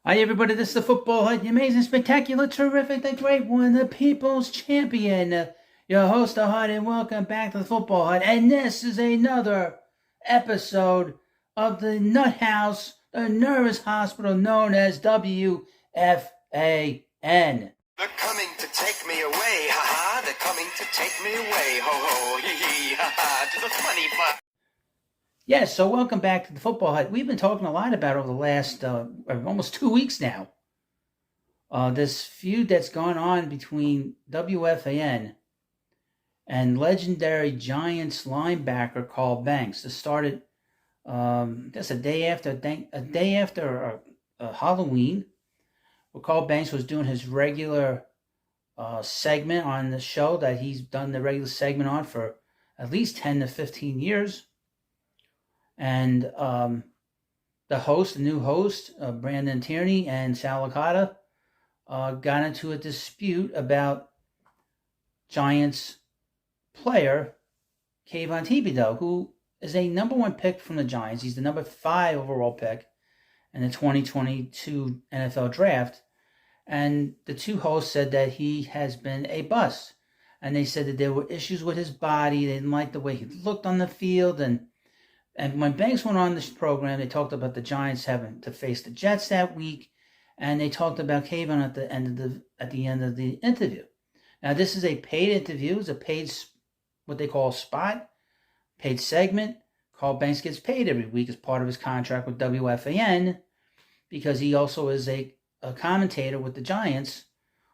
Hi everybody, this is the Football Hut, the amazing, spectacular, terrific, the great one, the people's champion, your host, the Hut, and welcome back to the Football Hut. And this is another episode of the Nut House, the Nervous Hospital known as WFAN. They're coming to take me away, ha-ha. They're coming to take me away, ho-ho, hee-hee, ha-ha, to the funny part. Yes, so welcome back to the Football Hut. We've been talking a lot about over the last almost 2 weeks now. This feud that's gone on between WFAN and legendary Giants linebacker Carl Banks. This started, I guess, a day after Halloween, where Carl Banks was doing his regular segment on the show that he's done the regular segment on for at least 10 to 15 years. And the new host, Brandon Tierney and Sal Licata, got into a dispute about Giants player Kayvon Thibodeaux, who is a number one pick from the Giants. He's the number 5 overall pick in the 2022 NFL draft. And the two hosts said that he has been a bust. And they said that there were issues with his body. They didn't like the way he looked on the field. And when Banks went on this program, they talked about the Giants having to face the Jets that week, and they talked about Kayvon at the end of the interview. Now, this is a paid interview. It's a paid, what they call spot, paid segment. Carl Banks gets paid every week as part of his contract with WFAN because he also is a commentator with the Giants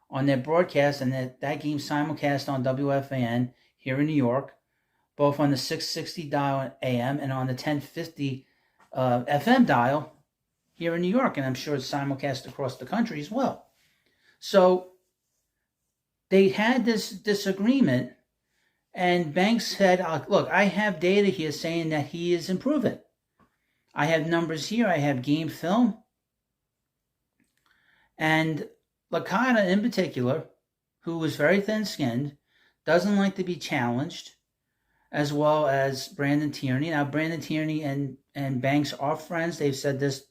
on their broadcast, and that game simulcast on WFAN here in New York, both on the 660 dial AM and on the 1050 FM dial here in New York. And I'm sure it's simulcast across the country as well. So they had this disagreement, and Banks said, look, I have data here saying that he is improving. I have numbers here. I have game film. And Licata in particular, who was very thin-skinned, doesn't like to be challenged, as well as Brandon Tierney. Now, Brandon Tierney and Banks are friends. They've said this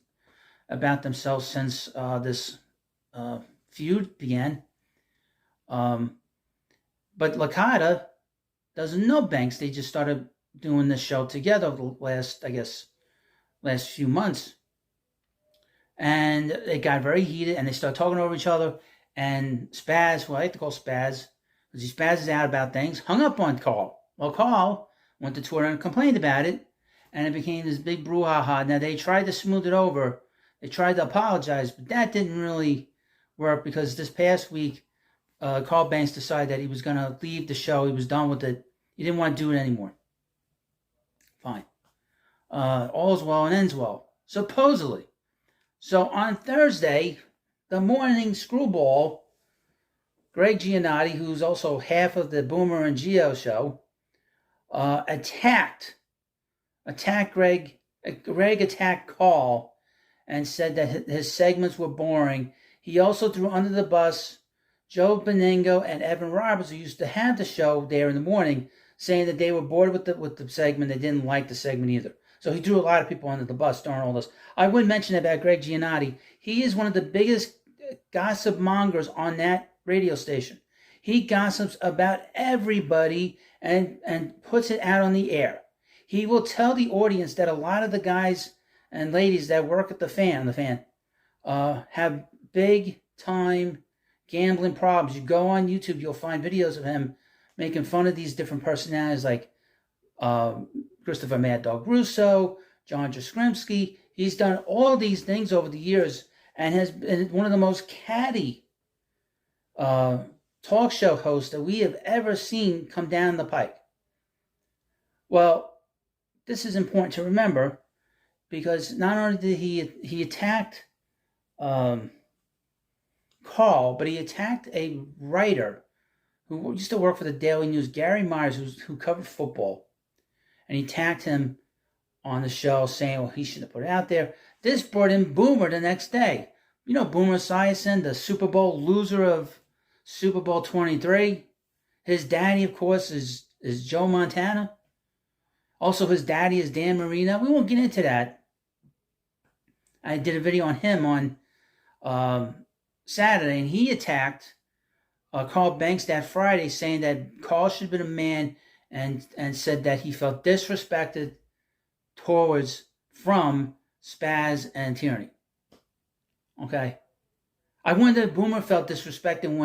about themselves since this feud began. But Licata doesn't know Banks. They just started doing this show together over the last few months. And it got very heated, and they started talking over each other. And Spaz, who I like to call Spaz, because he spazzes out about things, hung up on Carl. Well, Carl went to Twitter and complained about it, and it became this big brouhaha. Now, they tried to smooth it over. They tried to apologize, but that didn't really work because this past week, Carl Banks decided that he was going to leave the show. He was done with it. He didn't want to do it anymore. Fine. All's well and ends well, supposedly. So on Thursday, the Morning Screwball, Greg Giannotti, who's also half of the Boomer and Geo show, attacked Greg. Greg attacked Carl and said that his segments were boring. He also threw under the bus Joe Beningo and Evan Roberts, who used to have the show there in the morning, saying that they were bored with the segment. They didn't like the segment either. So he threw a lot of people under the bus during all this. I would mention about Greg Giannotti. He is one of the biggest gossip mongers on that radio station. He gossips about everybody and puts it out on the air. He will tell the audience that a lot of the guys and ladies that work at the fan, have big time gambling problems. You go on YouTube, you'll find videos of him making fun of these different personalities like Christopher Mad Dog Russo, John Jaskrimsky. He's done all these things over the years and has been one of the most catty talk show hosts that we have ever seen come down the pike. Well, this is important to remember because not only did he attacked Carl, but he attacked a writer who used to work for the Daily News, Gary Myers, who covered football. And he attacked him on the show, saying, well, he shouldn't have put it out there. This brought in Boomer the next day. You know Boomer Esiason, the Super Bowl loser of Super Bowl 23. His daddy, of course, is Joe Montana. Also, his daddy is Dan Marino. We won't get into that. I did a video on him on Saturday, and he attacked Carl Banks that Friday, saying that Carl should have been a man, and said that he felt disrespected from Spaz and Tierney. Okay. I wonder if Boomer felt disrespected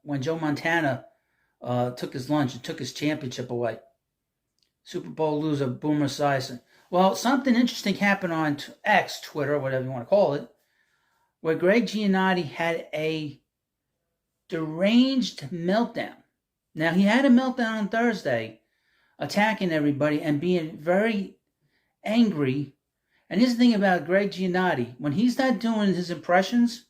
when Joe Montana took his lunch and took his championship away. Super Bowl loser Boomer Esiason. Well, something interesting happened on X, Twitter, whatever you want to call it, where Greg Giannotti had a deranged meltdown. Now, he had a meltdown on Thursday, attacking everybody and being very angry. And here's the thing about Greg Giannotti. When he's not doing his impressions,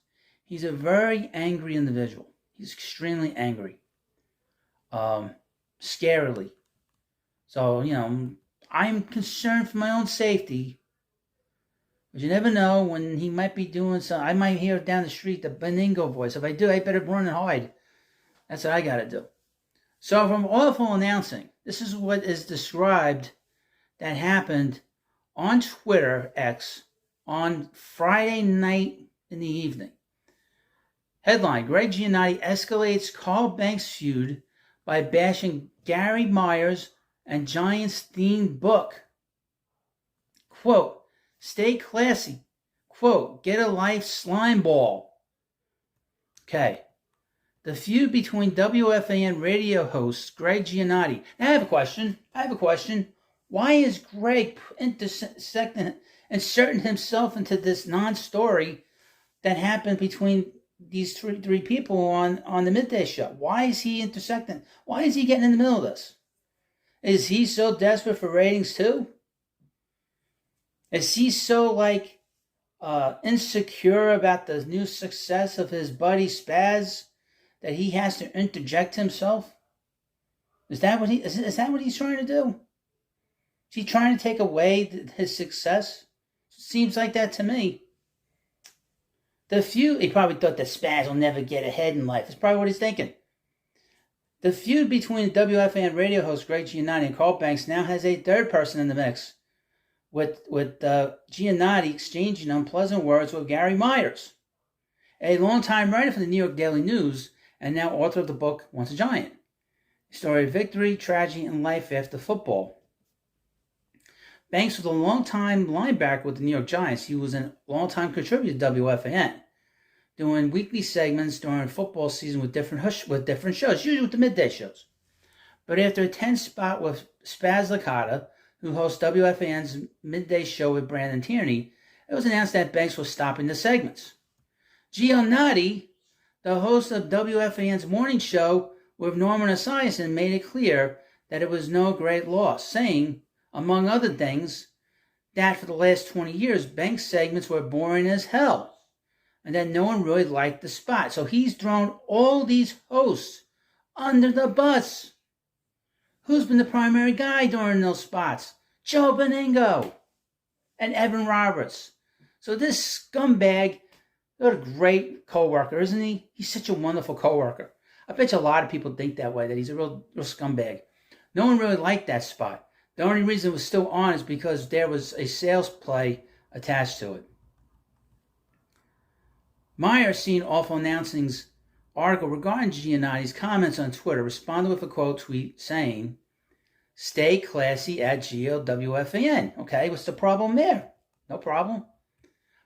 he's a very angry individual. He's extremely angry. Scarily. So, I'm concerned for my own safety. But you never know when he might be doing something. I might hear down the street the Beningo voice. If I do, I better run and hide. That's what I got to do. So from awful announcing, this is what is described that happened on Twitter X on Friday night in the evening. Headline, Greg Giannotti escalates Carl Banks feud by bashing Gary Myers and Giants-themed book. Quote, stay classy. Quote, get a life slime ball. Okay. The feud between WFAN radio host Greg Giannotti. Now I have a question. Why is Greg inserting himself into this non-story that happened between these three people on the midday show? Why is he intersecting? Why is he getting in the middle of this? Is he so desperate for ratings too? Is he so insecure about the new success of his buddy Spaz that he has to interject himself? Is that what he's trying to do? Is he trying to take away his success? Seems like that to me. The feud, he probably thought that Spaz will never get ahead in life. That's probably what he's thinking. The feud between WFAN radio host Greg Giannotti and Carl Banks now has a third person in the mix, with Giannotti exchanging unpleasant words with Gary Myers, a longtime writer for the New York Daily News and now author of the book Once a Giant, a story of victory, tragedy, and life after football. Banks was a longtime linebacker with the New York Giants. He was a longtime contributor to WFAN, doing weekly segments during football season with different shows, usually with the midday shows. But after a tense spot with Spaz Licata, who hosts WFAN's midday show with Brandon Tierney, it was announced that Banks was stopping the segments. Giannotti, the host of WFAN's morning show with Norman Esiason, made it clear that it was no great loss, saying, among other things, that for the last 20 years, Banks' segments were boring as hell, and that no one really liked the spot. So he's thrown all these hosts under the bus. Who's been the primary guy during those spots? Joe Beningo and Evan Roberts. So this scumbag, what a great co-worker, isn't he? He's such a wonderful co-worker. I bet you a lot of people think that way, that he's a real scumbag. No one really liked that spot. The only reason it was still on is because there was a sales play attached to it. Meyer, seen Awful Announcing's article regarding Giannotti's comments on Twitter, responded with a quote tweet saying, stay classy at GLWFAN. Okay, what's the problem there? No problem.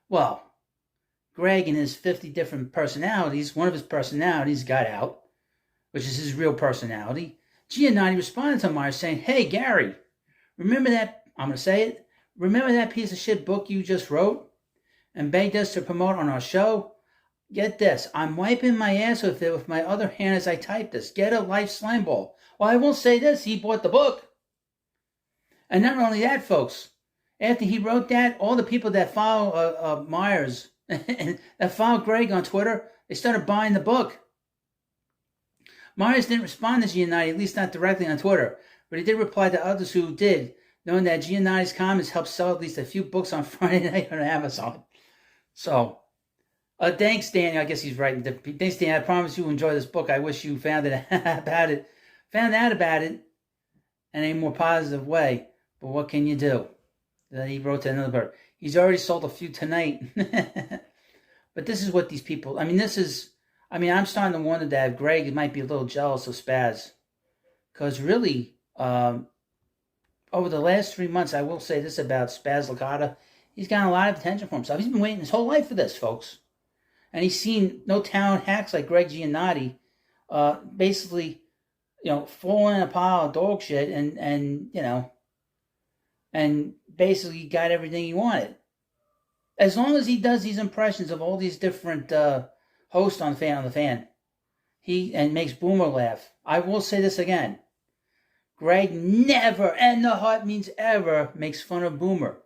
Well, Greg and his 50 different personalities, one of his personalities got out, which is his real personality. Giannotti responded to Meyer saying, hey, Gary, remember that, I'm going to say it, remember that piece of shit book you just wrote and begged us to promote on our show? Get this, I'm wiping my ass with it with my other hand as I type this. Get a life slime ball. Well, I will say this, he bought the book. And not only that, folks, after he wrote that, all the people that follow Myers and that follow Greg on Twitter, they started buying the book. Myers didn't respond to Giannotti, at least not directly on Twitter, but he did reply to others who did, knowing that Giannotti's comments helped sell at least a few books on Friday night on Amazon. So, thanks, Danny. I guess he's right. Thanks, Danny. I promise you enjoy this book. I wish you found out about it in a more positive way. But what can you do? He wrote to another person. He's already sold a few tonight. But this is what these people, I'm starting to wonder that Greg might be a little jealous of Spaz. Because really, over the last 3 months, I will say this about Spaz Licata. He's gotten a lot of attention for himself. He's been waiting his whole life for this, folks. And he's seen no-talent hacks like Greg Giannotti basically, fall in a pile of dog shit and basically got everything he wanted. As long as he does these impressions of all these different hosts on the fan, and makes Boomer laugh. I will say this again. Greg never, and the heart means ever, makes fun of Boomer.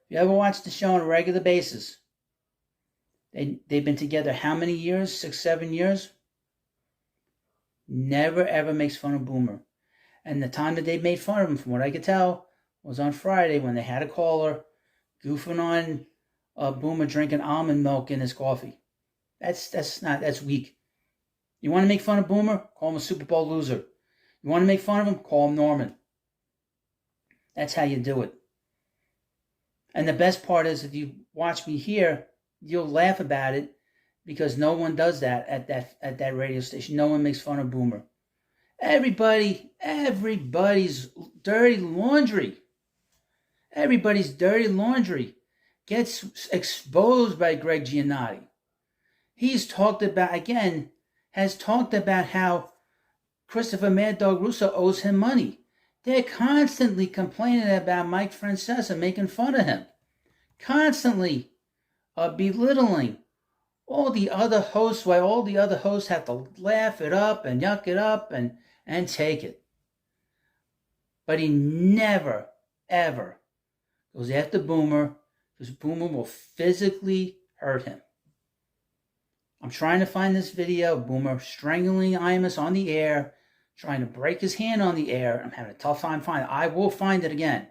If you ever watch the show on a regular basis, they've been together how many years? 6, 7 years? Never, ever makes fun of Boomer. And the time that they made fun of him, from what I could tell, was on Friday when they had a caller goofing on Boomer drinking almond milk in his coffee. That's weak. You want to make fun of Boomer? Call him a Super Bowl loser. You want to make fun of him? Call him Norman. That's how you do it. And the best part is, if you watch me here, you'll laugh about it, because no one does that at that radio station. No one makes fun of Boomer. Everybody's dirty laundry. Everybody's dirty laundry gets exposed by Greg Giannotti. Has talked about how Christopher Mad Dog Russo owes him money. They're constantly complaining about Mike Francesa, making fun of him. Constantly belittling all the other hosts, while all the other hosts have to laugh it up and yuck it up and take it. But he never, ever goes after Boomer, because Boomer will physically hurt him. I'm trying to find this video of Boomer strangling Imus on the air, trying to break his hand on the air. I'm having a tough time finding it. I will find it again.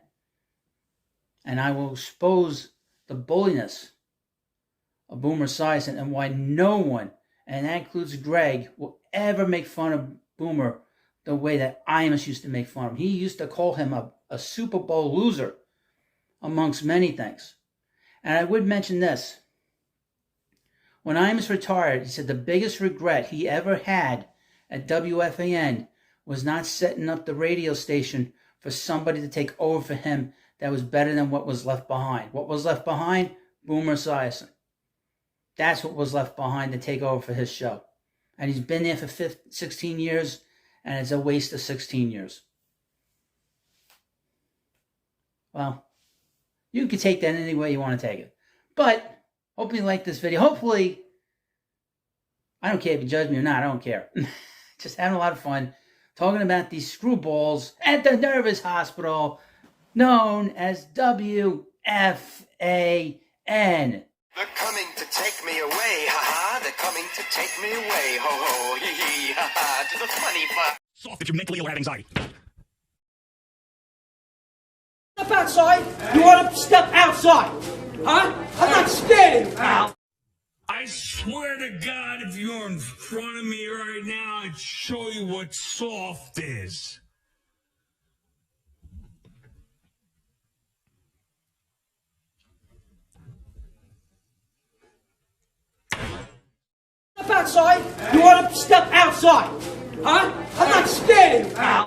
And I will expose the bulliness of Boomer Esiason and why no one, and that includes Greg, will ever make fun of Boomer the way that Imus used to make fun of him. He used to call him a Super Bowl loser, amongst many things. And I would mention this. When Imus retired, he said the biggest regret he ever had at WFAN was not setting up the radio station for somebody to take over for him that was better than what was left behind. What was left behind? Boomer Esiason. That's what was left behind to take over for his show. And he's been there for 16 years, and it's a waste of 16 years. Well, you can take that any way you want to take it. But hopefully you like this video. Hopefully, I don't care if you judge me or not. I don't care. Just having a lot of fun talking about these screwballs at the nervous hospital known as WFAN. They're coming to take me away, ha-ha. They're coming to take me away, ho-ho, hee-hee, ha-ha, to the funny part. Soft if you're mentally ill or have anxiety. Step outside? You want to step outside? Huh? I'm not scared of you, pal. I swear to God, if you're in front of me right now, I'd show you what soft is. Step outside? You want to step outside? Huh? I'm not scared of you, pal.